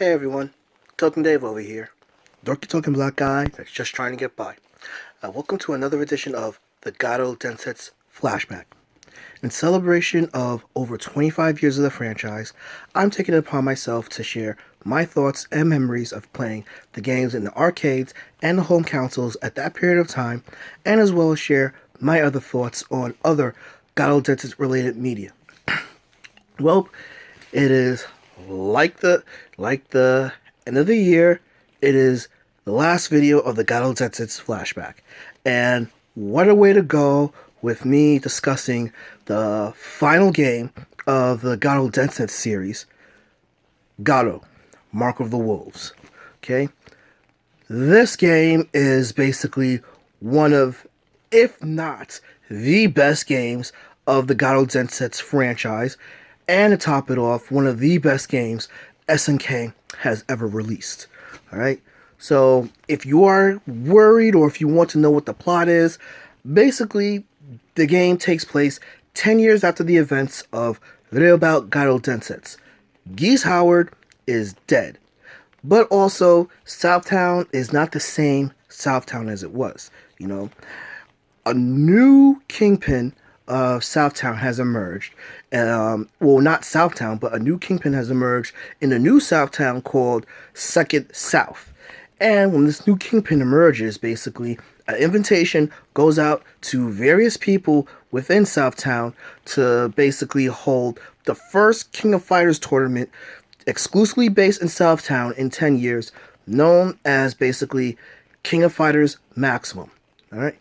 Hey everyone, Token Dave over here. Dorky Token Black Guy that's just trying to get by. Welcome to another edition of the Garou Densetsu Flashback. In celebration of over 25 years of the franchise, I'm taking it upon myself to share my thoughts and memories of playing the games in the arcades and the home consoles at that period of time, and as well as share my other thoughts on other Garou Densetsu related media. Well, it is like the end of the year. It is the last video of the Garou Densetsu Flashback, and what a way to go with me discussing the final game of the Garou Densetsu series, Garou, Mark of the Wolves. Okay, this game is basically one of, if not the best games of the Garou Densetsu franchise, and to top it off, one of the best games SNK has ever released. Alright, so if you are worried or if you want to know what the plot is, basically the game takes place 10 years after the events of Bout Garou Densetsu. Geese Howard is dead, but also Southtown is not the same Southtown as it was. A new kingpin of Southtown has emerged. Well, not Southtown, but a new kingpin has emerged in a new Southtown called Second South. And when this new kingpin emerges, basically, an invitation goes out to various people within Southtown to basically hold the first King of Fighters tournament exclusively based in Southtown in 10 years, known as basically King of Fighters Maximum. Alright?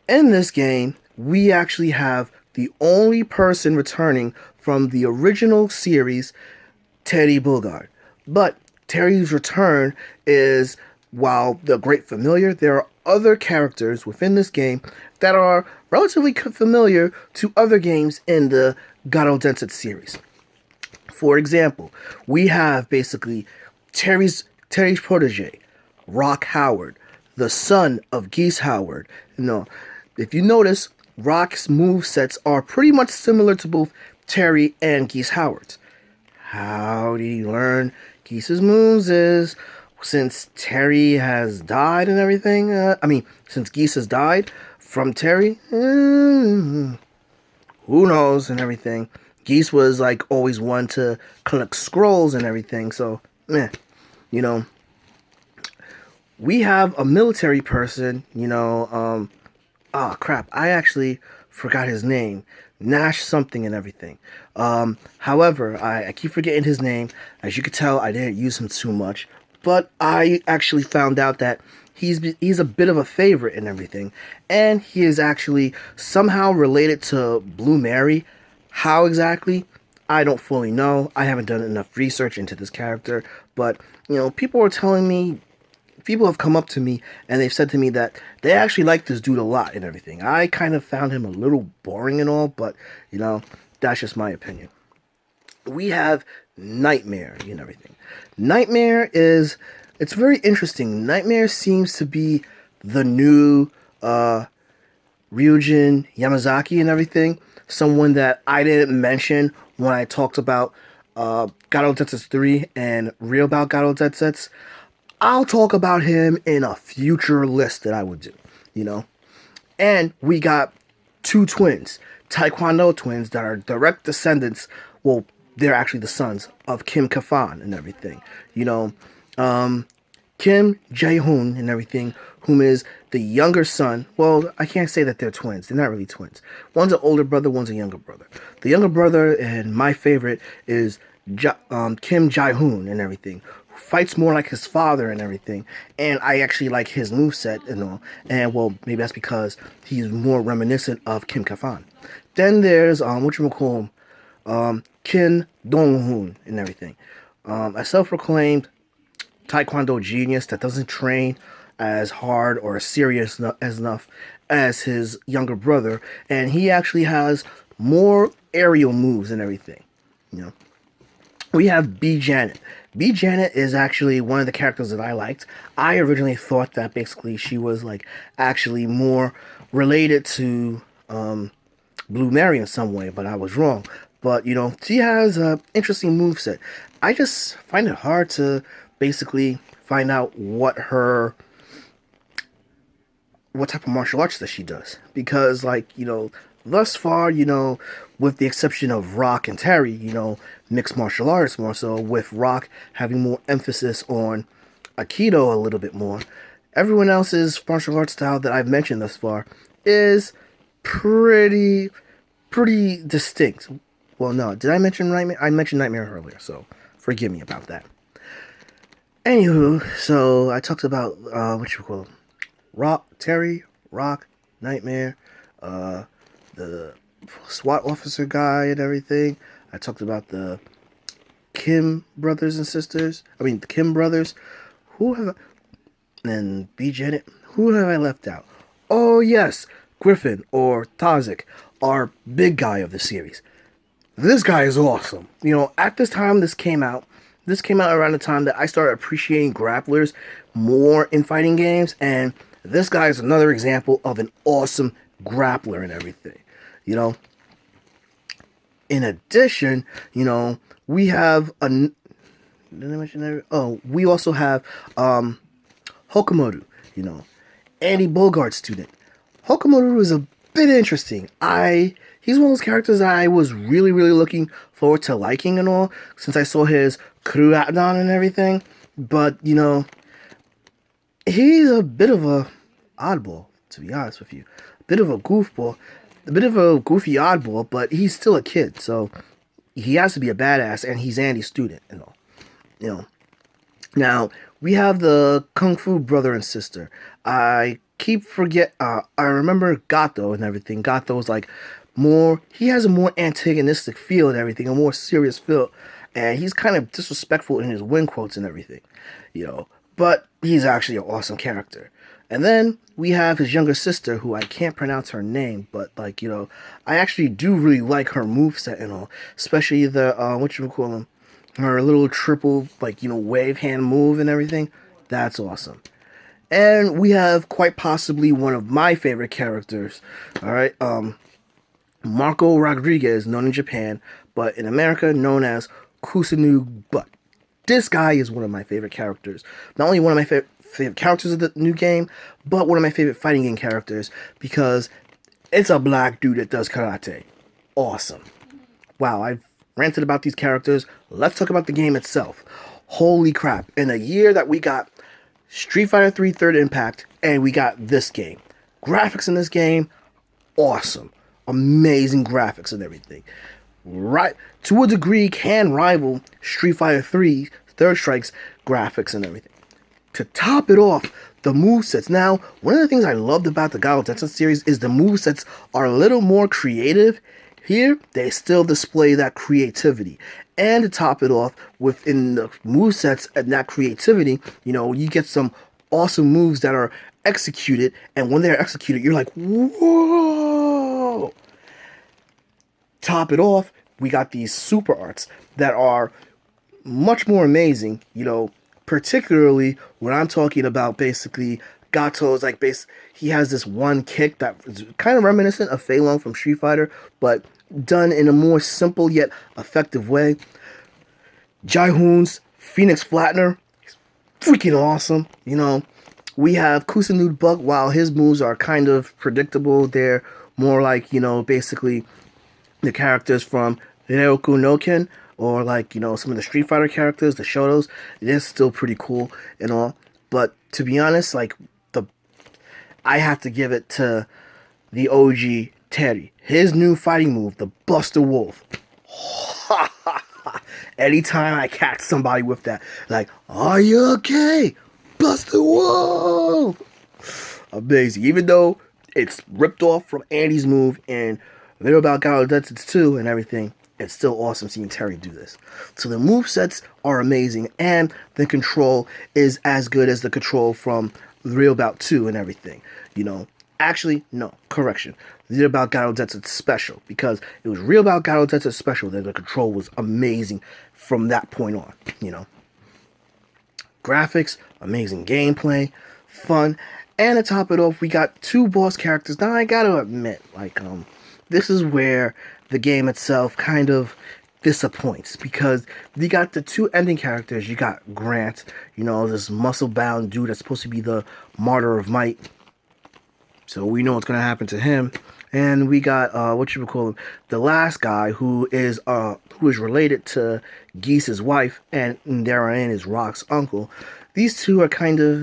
In this game, we actually have the only person returning from the original series, Terry Bogard. But Terry's return is, while the great familiar, there are other characters within this game that are relatively familiar to other games in the Garou Densetsu series. For example, we have basically Terry's protege, Rock Howard, the son of Geese Howard. If you notice, Rock's movesets are pretty much similar to both Terry and Geese Howard's. How did he learn Geese's moves is, since Terry has died and everything, since Geese has died from Terry, who knows and everything. Geese was like always one to collect scrolls and everything, so, we have a military person, oh crap, I actually forgot his name. Nash something and everything. However, I keep forgetting his name. As you can tell, I didn't use him too much. But I actually found out that he's a bit of a favorite and everything. And he is actually somehow related to Blue Mary. How exactly? I don't fully know. I haven't done enough research into this character. But, people are telling me, people have come up to me and they've said to me that they actually like this dude a lot and everything. I kind of found him a little boring and all, but, that's just my opinion. We have Nightmare and everything. Nightmare it's very interesting. Nightmare seems to be the new Ryujin Yamazaki and everything. Someone that I didn't mention when I talked about Garou Densetsu 3 and Real Bout Garou Densetsu. I'll talk about him in a future list that I would do, And we got two twins, Taekwondo twins that are direct descendants. Well, they're actually the sons of Kim Kafan and everything. Kim Jae-hoon and everything, whom is the younger son. Well, I can't say that they're twins. They're not really twins. One's an older brother, one's a younger brother. The younger brother, and my favorite, is Kim Jae-hoon and everything, who fights more like his father and everything. And I actually like his moveset and all. And, well, maybe that's because he's more reminiscent of Kim Kafan. Then there's, Kim Dong-hoon and everything. A self-proclaimed Taekwondo genius that doesn't train as hard or as serious enough as his younger brother, and he actually has more aerial moves and everything. We have B. Janet. B. Janet is actually one of the characters that I liked. I originally thought that basically she was actually more related to Blue Mary in some way, but I was wrong. But, she has an interesting moveset. I just find it hard to basically find out what type of martial arts that she does, because like, thus far, with the exception of Rock and Terry, mixed martial arts more so, with Rock having more emphasis on Aikido a little bit more. Everyone else's martial arts style that I've mentioned thus far is pretty distinct. Well, no, did I mention Nightmare? I mentioned Nightmare earlier, so forgive me about that. Anywho, so I talked about what you call them, Terry, Rock, Nightmare, the SWAT officer guy and everything. I talked about the Kim brothers and sisters. I mean, the Kim brothers. And B. Janet. Who have I left out? Oh, yes, Griffin, or Tazik, our big guy of the series. This guy is awesome. At this time this came out around the time that I started appreciating grapplers more in fighting games, and this guy is another example of an awesome grappler and everything. In addition, we have did I mention that? Oh, we also have Hokumoru, Andy Bogard's student. Hokumoru is a bit interesting. He's one of those characters that I was really looking forward to liking and all, since I saw his crew outdown and everything. But, he's a bit of a oddball, to be honest with you. A bit of a goofball. A bit of a goofy oddball, but he's still a kid, so he has to be a badass, and he's Andy's student and all. Now, we have the Kung Fu brother and sister. I remember Gato and everything. Gato is like he has a more antagonistic feel and everything, a more serious feel, and he's kind of disrespectful in his win quotes and everything, but he's actually an awesome character. And then we have his younger sister, who I can't pronounce her name, but I actually do really like her moveset and all, especially the her little triple wave hand move and everything. That's awesome. And we have quite possibly one of my favorite characters. All right, Marco Rodriguez, known in Japan, but in America known as Kusanu Butt. This guy is one of my favorite characters. Not only one of my favorite characters of the new game, but one of my favorite fighting game characters, because it's a black dude that does karate. Awesome. Wow, I've ranted about these characters. Let's talk about the game itself. Holy crap. In a year that we got Street Fighter 3 Third Impact, and we got this game. Graphics in this game, awesome. Amazing graphics and everything. Right, to a degree, can rival Street Fighter 3 Third Strike's graphics and everything. To top it off, the movesets. Now, one of the things I loved about the Garou Densetsu series is the movesets are a little more creative. Here, they still display that creativity. And to top it off, within the movesets and that creativity, you get some awesome moves that are executed, and when they're executed, you're like, whoa! Top it off, we got these super arts that are much more amazing, particularly when I'm talking about basically Gato's he has this one kick that is kind of reminiscent of Fei Long from Street Fighter, but done in a more simple yet effective way. Jai-Hoon's Phoenix Flattener, freaking awesome. We have Kusanu Buck. While his moves are kind of predictable, they're more like, basically the characters from Ryoku no Ken, or some of the Street Fighter characters, the Shotos. It is still pretty cool and all. But to be honest, I have to give it to the OG Terry. His new fighting move, the Buster Wolf. Anytime I catch somebody with that, are you okay? Buster Wolf! Amazing. Even though it's ripped off from Andy's move in Video About Garou Densetsu 2 and everything, it's still awesome seeing Terry do this. So the movesets are amazing, and the control is as good as the control from Real Bout 2 and everything. Actually, no, correction. Real Bout Garou Densetsu Special, because it was Real Bout Garou Densetsu Special that the control was amazing from that point on. Graphics, amazing gameplay, fun, and to top it off, we got two boss characters. Now I gotta admit, this is where the game itself kind of disappoints, because you got the two ending characters. You got Grant, this muscle-bound dude that's supposed to be the martyr of might. So we know what's gonna happen to him. And we got what you would call him, the last guy who is related to Geese's wife, and therein is Rock's uncle. These two are kind of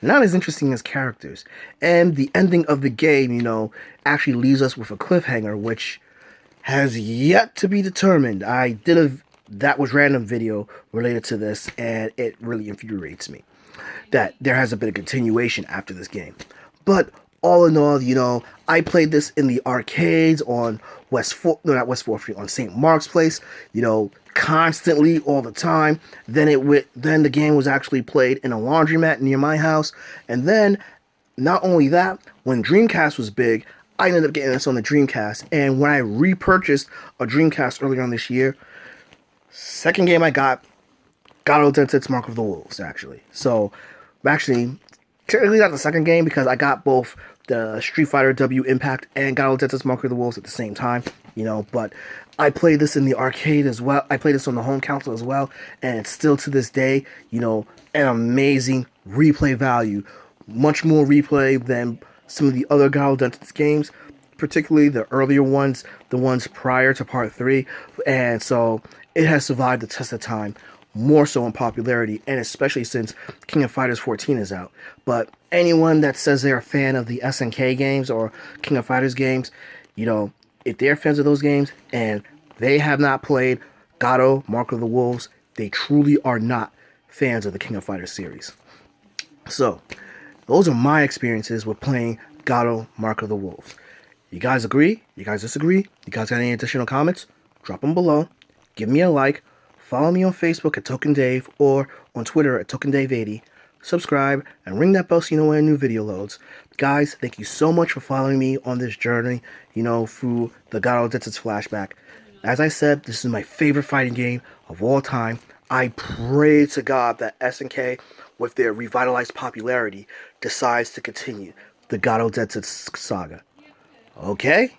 not as interesting as characters. And the ending of the game, actually leaves us with a cliffhanger, which has yet to be determined. I did a That Was Random video related to this, and it really infuriates me that there hasn't been a continuation after this game. But all in all, I played this in the arcades on on St. Mark's Place, constantly, all the time. Then the game was actually played in a laundromat near my house. And then, not only that, when Dreamcast was big, I ended up getting this on the Dreamcast. And when I repurchased a Dreamcast earlier on this year, second game I got, Garou Densetsu Mark of the Wolves, actually. So, actually, technically not the second game, because I got both the Street Fighter W Impact and Garou Densetsu Mark of the Wolves at the same time, but I played this in the arcade as well. I played this on the home console as well, and it's still to this day, an amazing replay value. Much more replay than some of the other Garou Densetsu games, particularly the earlier ones, the ones prior to Part 3, and so it has survived the test of time, more so in popularity, and especially since King of Fighters 14 is out. But anyone that says they're a fan of the SNK games or King of Fighters games, if they're fans of those games and they have not played Garou Mark of the Wolves, they truly are not fans of the King of Fighters series. So, those are my experiences with playing Garou Mark of the Wolves. You guys agree? You guys disagree? You guys got any additional comments? Drop them below. Give me a like. Follow me on Facebook at Token Dave or on Twitter at TokenDave80. Subscribe and ring that bell so you know when a new video loads. Guys, thank you so much for following me on this journey, through the Garou Densetsu Flashback. As I said, this is my favorite fighting game of all time. I pray to God that SNK, with their revitalized popularity, decides to continue the Garou Densetsu saga. Okay?